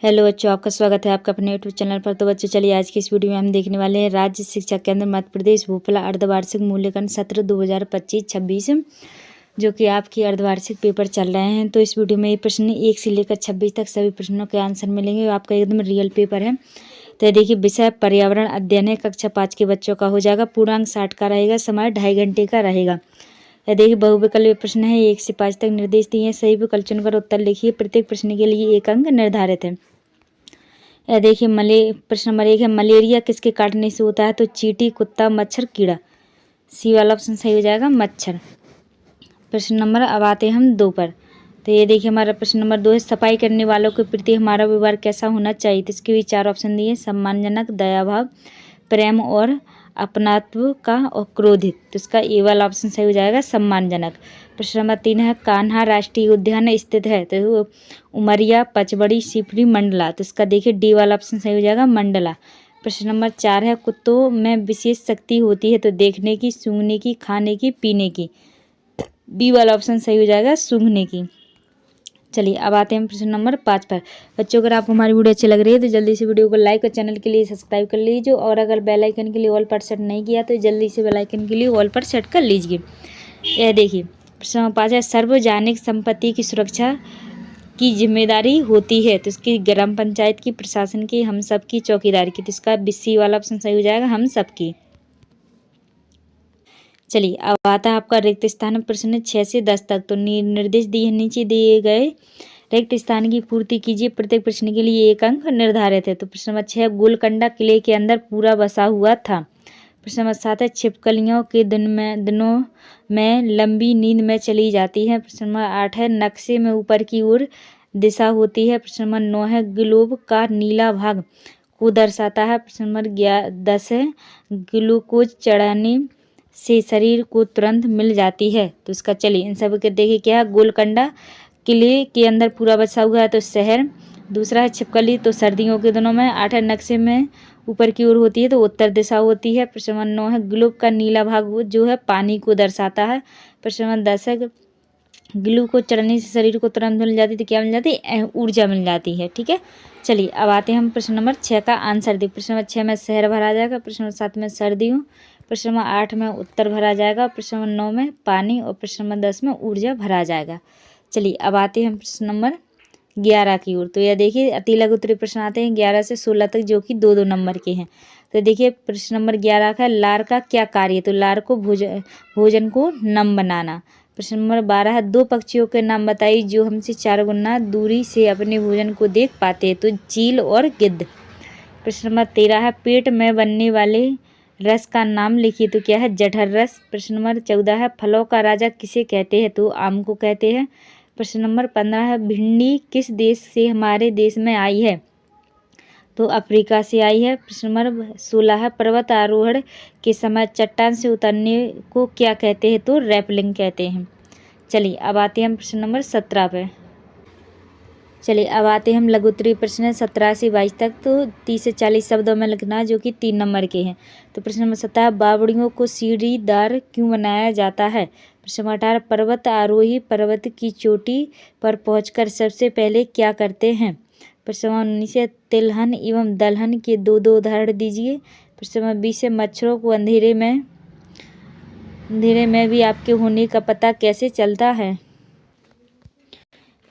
Hello बच्चों, आपका स्वागत है आपका अपने यूट्यूब चैनल पर। तो बच्चों चलिए आज की इस वीडियो में हम देखने वाले हैं राज्य शिक्षा केंद्र मध्य प्रदेश भोपाल अर्धवार्षिक मूल्यांकन सत्र 2025-26 जो कि आपकी अर्धवार्षिक पेपर चल रहे हैं। तो इस वीडियो में ये प्रश्न 1 से लेकर 26 तक सभी प्रश्नों के आंसर मिलेंगे। आपका एकदम रियल पेपर है। तो देखिए, विषय पर्यावरण अध्ययन है, कक्षा 5 के बच्चों का हो जाएगा। पूर्णांक 60 का रहेगा, समय 2.5 घंटे का रहेगा। देखिए, बहुविकल्पीय प्रश्न है, 1 से 5 तक निर्देश दिए हैं। सही विकल्प चुनकर उत्तर लिखिए। प्रत्येक प्रश्न के लिए 1 अंक निर्धारित है। देखिए, प्रश्न नंबर 1 है, मलेरिया किसके काटने से होता है? तो चींटी, कुत्ता, मच्छर, कीड़ा। सी वाला ऑप्शन सही हो जाएगा, मच्छर। प्रश्न नंबर अब आते हैं हम 2 पर। तो ये देखिए, हमारा प्रश्न नंबर 2 है, सफाई करने वालों के प्रति हमारा व्यवहार कैसा होना चाहिए? तो इसके भी 4 ऑप्शन दिए, सम्मानजनक, दयाभाव, प्रेम और अपनात्व का, और क्रोधित। तो इसका ए वाला ऑप्शन सही हो जाएगा, सम्मानजनक। प्रश्न नंबर 3 है, कान्हा राष्ट्रीय उद्यान स्थित है? तो उमरिया, पचमढ़ी, शिवपुरी, मंडला। तो इसका देखिए डी वाला ऑप्शन सही हो जाएगा, मंडला। प्रश्न नंबर 4 है, कुत्तों में विशेष शक्ति होती है? तो देखने की, सूंघने की, खाने की, पीने की। बी वाला ऑप्शन सही हो जाएगा, सूंघने की। चलिए अब आते हैं प्रश्न नंबर 5 पर। बच्चों, अगर आपको हमारी वीडियो अच्छी लग रही है तो जल्दी से वीडियो को लाइक और चैनल के लिए सब्सक्राइब कर लीजिए, और अगर बेल आइकन के लिए ऑल पर सेट नहीं किया तो जल्दी से बेल आइकन के लिए ऑल पर सेट कर लीजिए। यह देखिए, प्रश्न नंबर 5 है, सार्वजनिक संपत्ति की सुरक्षा की जिम्मेदारी होती है? तो इसकी ग्राम पंचायत की, प्रशासन की, हम सब की, चौकीदार की। तो इसका सी वाला ऑप्शन सही हो जाएगा, हम सब की। चलिए अब आता है आपका रिक्त स्थान प्रश्न 6 से 10 तक। तो निर्देश दिए नीचे दिए गए रिक्त स्थान की पूर्ति कीजिए। प्रत्येक प्रश्न के लिए 1 अंक निर्धारित है। तो प्रश्न नंबर 6, गोलकंडा किले के अंदर पूरा बसा हुआ था। प्रश्न नंबर 7 है, छिपकलियों के दिनों में लंबी नींद में चली जाती है। प्रश्न नंबर 8 है, नक्शे में ऊपर की ओर दिशा होती है। प्रश्न नंबर 9 है, ग्लोब का नीला भाग को दर्शाता है। प्रश्न नंबर 10 है, ग्लूकोज चढ़ाने से शरीर को तुरंत मिल जाती है। तो इसका चलिए इन सब के देखिए क्या है, गोलकंडा किले के अंदर पूरा बसा हुआ है तो शहर। दूसरा है छिपकली, तो सर्दियों के दिनों में। 8 है, नक्शे में ऊपर की ओर होती है तो उत्तर दिशा होती है। प्रश्न नंबर 9 है, ग्लोब का नीला भाग जो है पानी को दर्शाता है। प्रश्न नंबर 10 है, ग्लू को चढ़ने से शरीर को तुरंत मिल जाती है तो क्या मिल जाती है? ऊर्जा मिल जाती है। ठीक है, चलिए अब आते हैं हम प्रश्न नंबर 6 का आंसर दी। प्रश्न नंबर 6 में शहर भरा जाएगा। प्रश्न नंबर 7 में सर्दियों। प्रश्न नंबर 8 में उत्तर भरा जाएगा। प्रश्न नंबर 9 में पानी, और प्रश्न नंबर 10 में ऊर्जा भरा जाएगा। चलिए अब आते हैं हम प्रश्न नंबर 11 की ओर। तो यह देखिए, अति लघु उत्तरीय प्रश्न आते हैं 11 से 16 तक, जो कि 2-2 नंबर के हैं। तो देखिए प्रश्न नंबर 11 का, लार का क्या कार्य? तो लार को भोजन को नम बनाना। प्रश्न नंबर 12 है, 2 पक्षियों के नाम बताइए जो हमसे 4 गुना दूरी से अपने भोजन को देख पाते हैं। तो चील और गिद्ध। प्रश्न नंबर 13 है, पेट में बनने वाले रस का नाम लिखिए। तो क्या है? जठर रस। प्रश्न नंबर 14 है, फलों का राजा किसे कहते हैं? तो आम को कहते हैं। प्रश्न नंबर 15 है, भिंडी किस देश से हमारे देश में आई है? तो अफ्रीका से आई है। प्रश्न नंबर 16 है, पर्वत आरोहण के समय चट्टान से उतरने को क्या कहते हैं? तो रैपलिंग कहते हैं। चलिए अब आते हैं हम प्रश्न नंबर 17 पे। चलिए अब आते हैं हम लघु उत्तरीय प्रश्न 17 से 22 तक। तो 30 से 40 शब्दों में लिखना है, जो कि 3 नंबर के हैं। तो प्रश्न नंबर 17, बावड़ियों को सीढ़ीदार क्यों बनाया जाता है? प्रश्न नंबर 18, पर्वत आरोही पर्वत की चोटी पर पहुंचकर सबसे पहले क्या करते हैं? प्रश्न नंबर 19 है, तिलहन एवं दलहन के 2-2 उदाहरण दीजिए। प्रश्न नंबर 20 है, मच्छरों को अंधेरे में भी आपके होने का पता कैसे चलता है?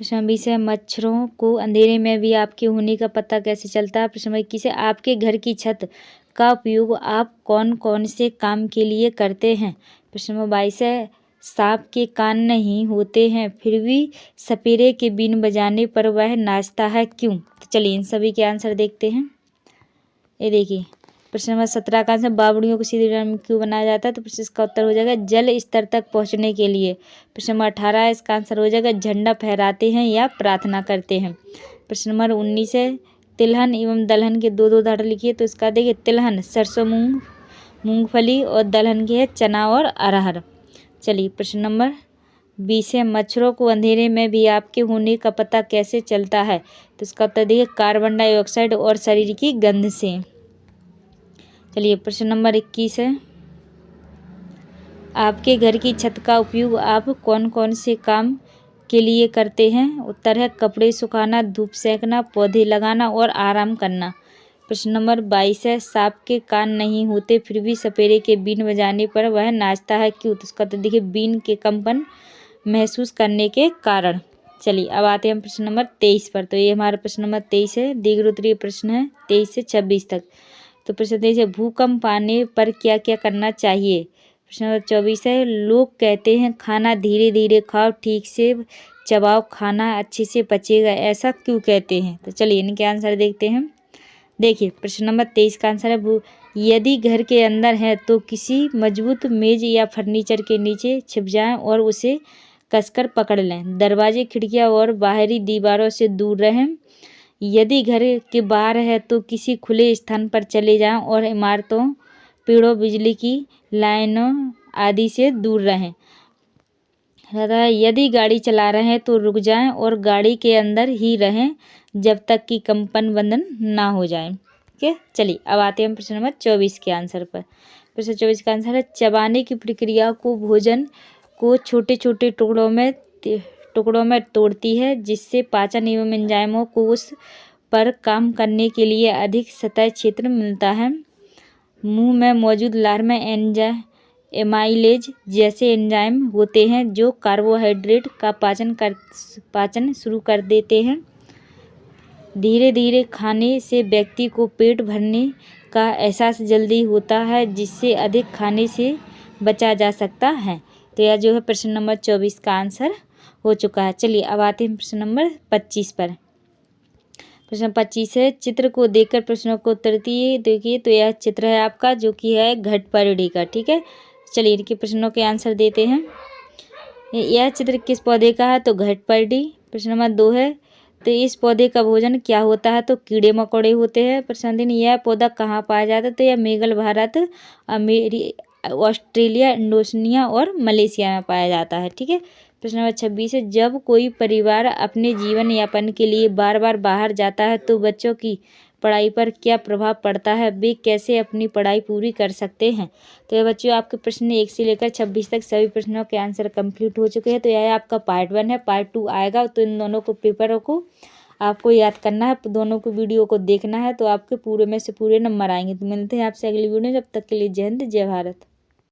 प्रश्न नंबर 20 है, मच्छरों को अंधेरे में भी आपके होने का पता कैसे चलता है? प्रश्न नंबर 21 है, आपके घर की छत का उपयोग आप कौन कौन से काम के लिए करते हैं? प्रश्न नंबर 22 है, सांप के कान नहीं होते हैं फिर भी सपेरे के बीन बजाने पर वह नाचता है, क्यों? तो चलिए इन सभी के आंसर देखते हैं। ये देखिए, प्रश्न नंबर 17 का आंसर, बावड़ियों को सीधे में क्यों बनाया जाता है? तो प्रश्न इसका उत्तर हो जाएगा जल स्तर तक पहुंचने के लिए। प्रश्न नंबर 18 इसका आंसर हो जाएगा झंडा फहराते हैं या प्रार्थना करते हैं। प्रश्न नंबर 19 है, तिलहन एवं दलहन के 2-2 उदाहरण लिखिए। तो इसका देखिए, तिलहन सरसों मूंगफली, और दलहन के है चना और अरहर। चलिए प्रश्न नंबर 20 है, मच्छरों को अंधेरे में भी आपके होने का पता कैसे चलता है? तो इसका उत्तर देखिए, कार्बन डाइऑक्साइड और शरीर की गंध से। चलिए प्रश्न नंबर 21 है, आपके घर की छत का उपयोग आप कौन कौन से काम के लिए करते हैं? उत्तर है कपड़े सुखाना, धूप सेंकना, पौधे लगाना और आराम करना। प्रश्न नंबर 22 है सांप के कान नहीं होते फिर भी सपेरे के बीन बजाने पर वह नाचता है क्यों? तो उसका तो देखिए बीन के कंपन महसूस करने के कारण। चलिए अब आते हैं हम प्रश्न नंबर 23 पर। तो ये हमारा प्रश्न नंबर 23 है। दीर्घ उत्तरीय प्रश्न है 23 से 26 तक। तो प्रश्न 23 है भूकंप आने पर क्या क्या करना चाहिए? प्रश्न नंबर 24 है लोग कहते हैं खाना धीरे धीरे खाओ, ठीक से चबाओ, खाना अच्छे से पचेगा, ऐसा क्यों कहते हैं? तो चलिए इनके आंसर देखते हैं। देखिए प्रश्न नंबर 23 का आंसर है यदि घर के अंदर है तो किसी मजबूत मेज या फर्नीचर के नीचे छिप जाएं और उसे कसकर पकड़ लें। दरवाजे, खिड़कियां और बाहरी दीवारों से दूर रहें। यदि घर के बाहर है तो किसी खुले स्थान पर चले जाएं और इमारतों, पेड़ों, बिजली की लाइनों आदि से दूर रहें। यदि गाड़ी चला रहे हैं तो रुक जाएं और गाड़ी के अंदर ही रहें जब तक कि कंपन बंधन ना हो जाए। ठीक है, चलिए अब आते हैं प्रश्न नंबर 24 के आंसर पर। प्रश्न 24 का आंसर है चबाने की प्रक्रिया को भोजन को छोटे छोटे टुकड़ों में तोड़ती है जिससे पाचन एवं एंजाइमों को उस पर काम करने के लिए अधिक सतह क्षेत्र मिलता है। मुंह में मौजूद लार में एमाइलेज जैसे एंजाइम होते हैं जो कार्बोहाइड्रेट का पाचन शुरू कर देते हैं। धीरे धीरे खाने से व्यक्ति को पेट भरने का एहसास जल्दी होता है जिससे अधिक खाने से बचा जा सकता है। तो यह जो है प्रश्न नंबर 24 का आंसर हो चुका है। चलिए अब आते हैं प्रश्न नंबर 25 पर। प्रश्न 25 है चित्र को देखकर प्रश्नों को उत्तर दिए। देखिए तो यह चित्र है आपका जो कि है घटपरडी का। ठीक है, चलिए इनके प्रश्नों के आंसर देते हैं। यह चित्र किस पौधे का है? तो घटपरडी। प्रश्न नंबर 2 है तो इस पौधे का भोजन क्या होता है? तो कीड़े मकोड़े होते हैं। प्रश्न 3 यह पौधा कहाँ पाया जाता है? तो यह मेघल भारत, ऑस्ट्रेलिया, इंडोनेशिया और मलेशिया में पाया जाता है। ठीक है, प्रश्न नंबर 26 है जब कोई परिवार अपने जीवन यापन के लिए बार बार बाहर जाता है तो बच्चों की पढ़ाई पर क्या प्रभाव पड़ता है? वे कैसे अपनी पढ़ाई पूरी कर सकते हैं? तो ये बच्चों आपके प्रश्न 1 से लेकर 26 तक सभी प्रश्नों के आंसर कंप्लीट हो चुके हैं। तो यह आपका पार्ट 1 है। पार्ट 2 आएगा तो इन दोनों को पेपरों को आपको याद करना है, दोनों को वीडियो को देखना है तो आपके पूरे में से पूरे नंबर आएंगे। तो मिलते हैं आपसे अगली वीडियो में, जब तक के लिए जय हिंद जय भारत।